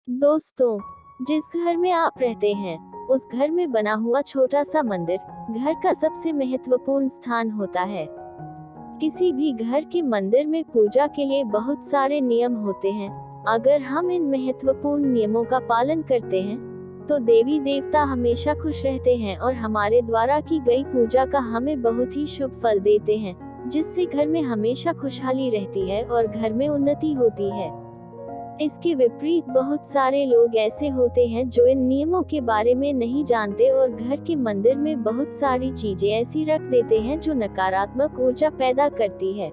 दोस्तों, जिस घर में आप रहते हैं, उस घर में बना हुआ छोटा सा मंदिर घर का सबसे महत्वपूर्ण स्थान होता है। किसी भी घर के मंदिर में पूजा के लिए बहुत सारे नियम होते हैं। अगर हम इन महत्वपूर्ण नियमों का पालन करते हैं, तो देवी देवता हमेशा खुश रहते हैं और हमारे द्वारा की गई पूजा का हमें बहुत ही शुभ फल देते हैं, जिससे घर में हमेशा खुशहाली रहती है और घर में उन्नति होती है। इसके विपरीत बहुत सारे लोग ऐसे होते हैं जो इन नियमों के बारे में नहीं जानते और घर के मंदिर में बहुत सारी चीजें ऐसी रख देते हैं जो नकारात्मक ऊर्जा पैदा करती है।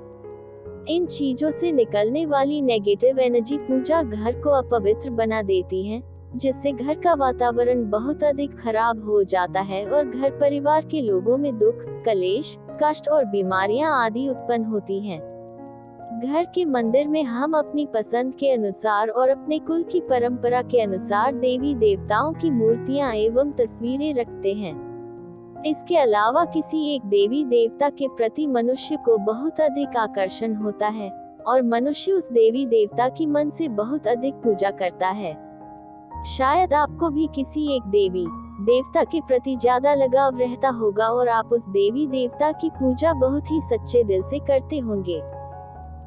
इन चीजों से निकलने वाली नेगेटिव एनर्जी पूजा घर को अपवित्र बना देती है, जिससे घर का वातावरण बहुत अधिक खराब हो जाता है और घर परिवार के लोगों में दुख, कलेश, कष्ट और बीमारियां आदि उत्पन्न होती हैं। घर के मंदिर में हम अपनी पसंद के अनुसार और अपने कुल की परंपरा के अनुसार देवी देवताओं की मूर्तियां एवं तस्वीरें रखते हैं। इसके अलावा किसी एक देवी देवता के प्रति मनुष्य को बहुत अधिक आकर्षण होता है और मनुष्य उस देवी देवता की मन से बहुत अधिक पूजा करता है। शायद आपको भी किसी एक देवी देवता के प्रति ज्यादा लगाव रहता होगा और आप उस देवी देवता की पूजा बहुत ही सच्चे दिल से करते होंगे।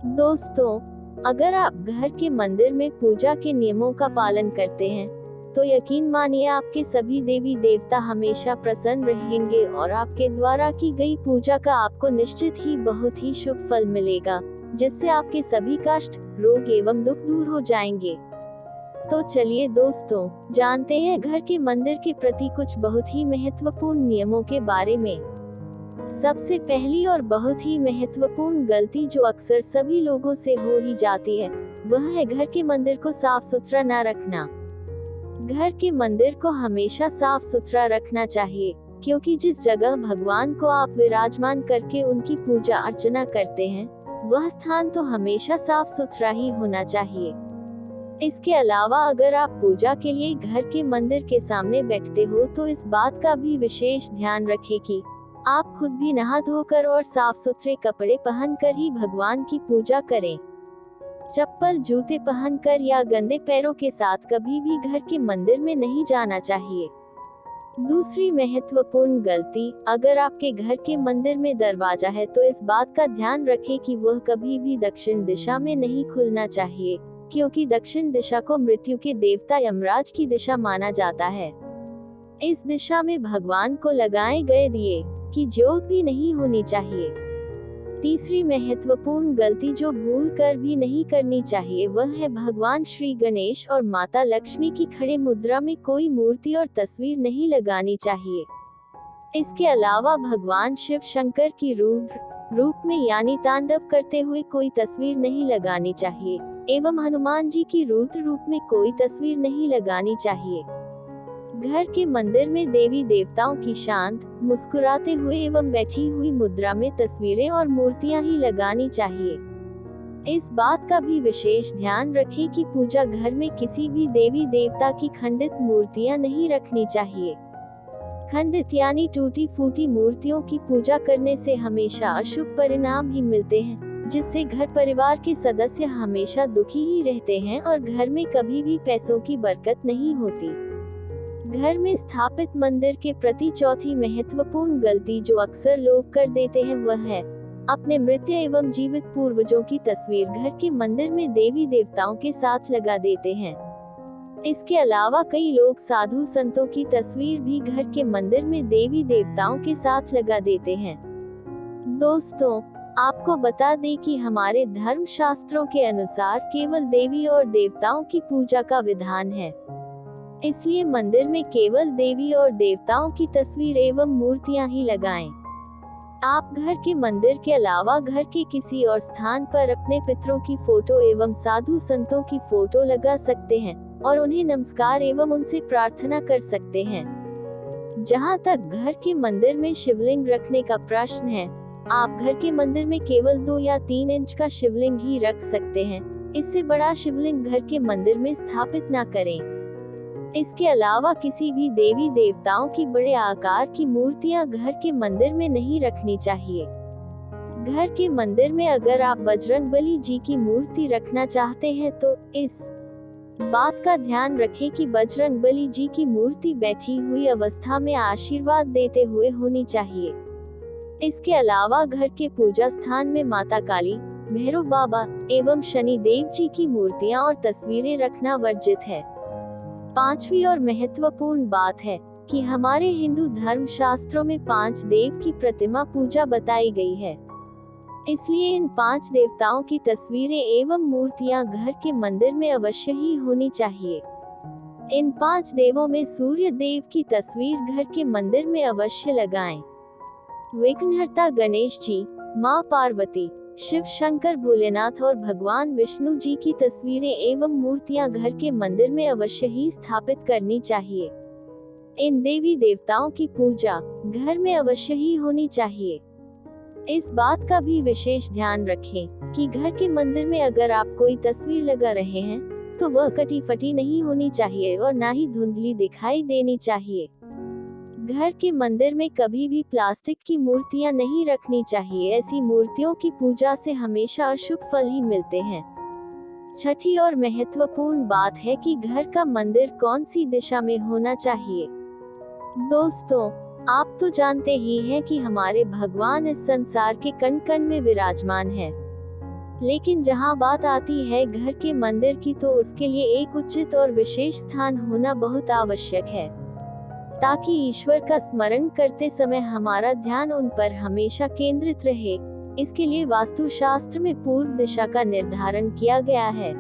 दोस्तों, अगर आप घर के मंदिर में पूजा के नियमों का पालन करते हैं, तो यकीन मानिए आपके सभी देवी देवता हमेशा प्रसन्न रहेंगे और आपके द्वारा की गई पूजा का आपको निश्चित ही बहुत ही शुभ फल मिलेगा, जिससे आपके सभी कष्ट, रोग एवं दुख दूर हो जाएंगे। तो चलिए दोस्तों, जानते हैं घर के मंदिर के प्रति कुछ बहुत ही महत्वपूर्ण नियमों के बारे में। सबसे पहली और बहुत ही महत्वपूर्ण गलती जो अक्सर सभी लोगों से हो ही जाती है, वह है घर के मंदिर को साफ सुथरा न रखना। घर के मंदिर को हमेशा साफ सुथरा रखना चाहिए, क्योंकि जिस जगह भगवान को आप विराजमान करके उनकी पूजा अर्चना करते हैं, वह स्थान तो हमेशा साफ सुथरा ही होना चाहिए। इसके अलावा अगर आप पूजा के लिए घर के मंदिर के सामने बैठते हो, तो इस बात का भी विशेष ध्यान रखें कि आप खुद भी नहा धोकर और साफ सुथरे कपड़े पहनकर ही भगवान की पूजा करें। चप्पल, जूते पहनकर या गंदे पैरों के साथ कभी भी घर के मंदिर में नहीं जाना चाहिए। दूसरी महत्वपूर्ण गलती, अगर आपके घर के मंदिर में दरवाजा है तो इस बात का ध्यान रखें कि वह कभी भी दक्षिण दिशा में नहीं खुलना चाहिए, क्योंकि दक्षिण दिशा को मृत्यु के देवता यमराज की दिशा माना जाता है। इस दिशा में भगवान को लगाए गए दिए की ज्योत भी नहीं होनी चाहिए। तीसरी महत्वपूर्ण गलती जो भूल कर भी नहीं करनी चाहिए, वह है भगवान श्री गणेश और माता लक्ष्मी की खड़े मुद्रा में कोई मूर्ति और तस्वीर नहीं लगानी चाहिए। इसके अलावा भगवान शिव शंकर की रुद्र रूप में यानी तांडव करते हुए कोई तस्वीर नहीं लगानी चाहिए एवं हनुमान जी की रुद्र रूप में कोई तस्वीर नहीं लगानी चाहिए। घर के मंदिर में देवी देवताओं की शांत, मुस्कुराते हुए एवं बैठी हुई मुद्रा में तस्वीरें और मूर्तियां ही लगानी चाहिए। इस बात का भी विशेष ध्यान रखें कि पूजा घर में किसी भी देवी देवता की खंडित मूर्तियां नहीं रखनी चाहिए। खंडित यानी टूटी फूटी मूर्तियों की पूजा करने से हमेशा अशुभ परिणाम ही मिलते हैं, जिससे घर परिवार के सदस्य हमेशा दुखी ही रहते हैं और घर में कभी भी पैसों की बरकत नहीं होती। घर में स्थापित मंदिर के प्रति चौथी महत्वपूर्ण गलती जो अक्सर लोग कर देते हैं, वह है अपने मृत एवं जीवित पूर्वजों की तस्वीर घर के मंदिर में देवी देवताओं के साथ लगा देते हैं। इसके अलावा कई लोग साधु संतों की तस्वीर भी घर के मंदिर में देवी देवताओं के साथ लगा देते हैं। दोस्तों, आपको बता दें कि हमारे धर्म शास्त्रों के अनुसार केवल देवी और देवताओं की पूजा का विधान है, इसलिए मंदिर में केवल देवी और देवताओं की तस्वीर एवं मूर्तियां ही लगाएं। आप घर के मंदिर के अलावा घर के किसी और स्थान पर अपने पितरों की फोटो एवं साधु संतों की फोटो लगा सकते हैं और उन्हें नमस्कार एवं उनसे प्रार्थना कर सकते हैं। जहां तक घर के मंदिर में शिवलिंग रखने का प्रश्न है, आप घर के मंदिर में केवल 2 या 3 इंच का शिवलिंग ही रख सकते हैं। इससे बड़ा शिवलिंग घर के मंदिर में स्थापित न करें। इसके अलावा किसी भी देवी देवताओं की बड़े आकार की मूर्तियां घर के मंदिर में नहीं रखनी चाहिए। घर के मंदिर में अगर आप बजरंगबली जी की मूर्ति रखना चाहते हैं तो इस बात का ध्यान रखें कि बजरंगबली जी की मूर्ति बैठी हुई अवस्था में आशीर्वाद देते हुए होनी चाहिए। इसके अलावा घर के पूजा स्थान में माता काली, भैरव बाबा एवं शनि देव जी की मूर्तियां और तस्वीरें रखना वर्जित है। पांचवी और महत्वपूर्ण बात है कि हमारे हिंदू धर्म शास्त्रों में 5 देव की प्रतिमा पूजा बताई गई है। इसलिए इन 5 देवताओं की तस्वीरें एवं मूर्तियां घर के मंदिर में अवश्य ही होनी चाहिए। इन 5 देवों में सूर्य देव की तस्वीर घर के मंदिर में अवश्य लगाएं। विघ्नहर्ता गणेश जी, माँ पार्वती, शिव शंकर भोलेनाथ और भगवान विष्णु जी की तस्वीरें एवं मूर्तियां घर के मंदिर में अवश्य ही स्थापित करनी चाहिए। इन देवी देवताओं की पूजा घर में अवश्य ही होनी चाहिए। इस बात का भी विशेष ध्यान रखें कि घर के मंदिर में अगर आप कोई तस्वीर लगा रहे हैं तो वह कटी फटी नहीं होनी चाहिए और ना ही धुंधली दिखाई देनी चाहिए। घर के मंदिर में कभी भी प्लास्टिक की मूर्तियां नहीं रखनी चाहिए। ऐसी मूर्तियों की पूजा से हमेशा अशुभ फल ही मिलते हैं। छठी और महत्वपूर्ण बात है कि घर का मंदिर कौन सी दिशा में होना चाहिए। दोस्तों, आप तो जानते ही हैं कि हमारे भगवान इस संसार के कण कण में विराजमान है, लेकिन जहां बात आती है घर के मंदिर की तो उसके लिए एक उचित और विशेष स्थान होना बहुत आवश्यक है, ताकि ईश्वर का स्मरण करते समय हमारा ध्यान उन पर हमेशा केंद्रित रहे। इसके लिए वास्तुशास्त्र में पूर्व दिशा का निर्धारण किया गया है।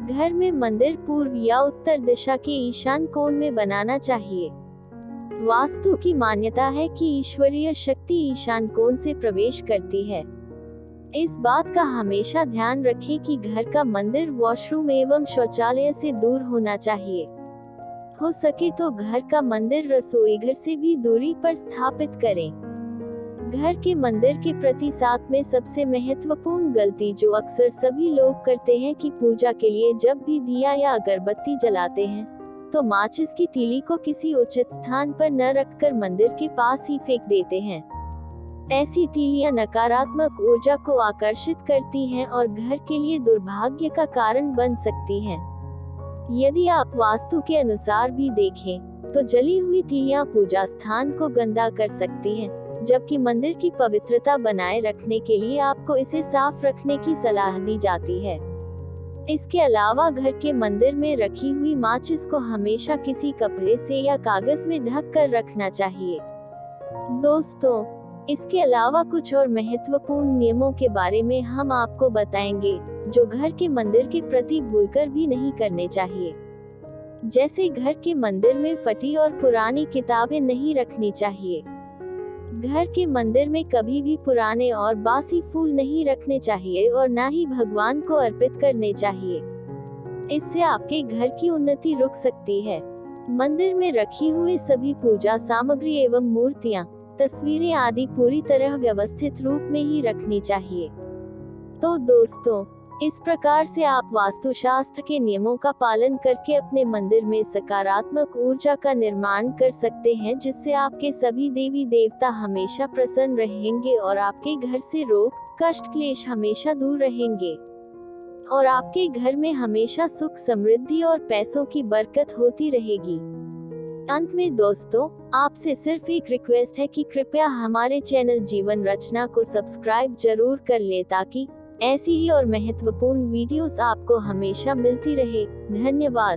घर में मंदिर पूर्व या उत्तर दिशा के ईशान कोण में बनाना चाहिए। वास्तु की मान्यता है कि ईश्वरीय शक्ति ईशान कोण से प्रवेश करती है। इस बात का हमेशा ध्यान रखें कि घर का मंदिर वॉशरूम एवं शौचालय से दूर होना चाहिए। हो सके तो घर का मंदिर रसोई घर से भी दूरी पर स्थापित करें। घर के मंदिर के प्रति साथ में सबसे महत्वपूर्ण गलती जो अक्सर सभी लोग करते हैं कि पूजा के लिए जब भी दिया या अगरबत्ती जलाते हैं तो माचिस की तीली को किसी उचित स्थान पर न रखकर मंदिर के पास ही फेंक देते हैं। ऐसी तीलियां नकारात्मक ऊर्जा को आकर्षित करती हैं और घर के लिए दुर्भाग्य का कारण बन सकती हैं। यदि आप वास्तु के अनुसार भी देखें तो जली हुई तीलियां पूजा स्थान को गंदा कर सकती हैं, जबकि मंदिर की पवित्रता बनाए रखने के लिए आपको इसे साफ रखने की सलाह दी जाती है। इसके अलावा घर के मंदिर में रखी हुई माचिस को हमेशा किसी कपड़े से या कागज में ढक कर रखना चाहिए। दोस्तों, इसके अलावा कुछ और महत्वपूर्ण नियमों के बारे में हम आपको बताएंगे जो घर के मंदिर के प्रति भूलकर भी नहीं करने चाहिए। जैसे घर के मंदिर में फटी और पुरानी किताबें नहीं रखनी चाहिए। घर के मंदिर में कभी भी पुराने और बासी फूल नहीं रखने चाहिए और ना ही भगवान को अर्पित करने चाहिए। इससे आपके घर की उन्नति रुक सकती है। मंदिर में रखी हुई सभी पूजा सामग्री एवं मूर्तियां, तस्वीरें आदि पूरी तरह व्यवस्थित रूप में ही रखनी चाहिए। तो दोस्तों, इस प्रकार से आप वास्तुशास्त्र के नियमों का पालन करके अपने मंदिर में सकारात्मक ऊर्जा का निर्माण कर सकते हैं, जिससे आपके सभी देवी देवता हमेशा प्रसन्न रहेंगे और आपके घर से रोग, कष्ट, क्लेश हमेशा दूर रहेंगे और आपके घर में हमेशा सुख, समृद्धि और पैसों की बरकत होती रहेगी। अंत में दोस्तों, आपसे सिर्फ एक रिक्वेस्ट है कि कृपया हमारे चैनल जीवन रचना को सब्सक्राइब जरूर कर लें ताकि ऐसी ही और महत्वपूर्ण वीडियोस आपको हमेशा मिलती रहे। धन्यवाद।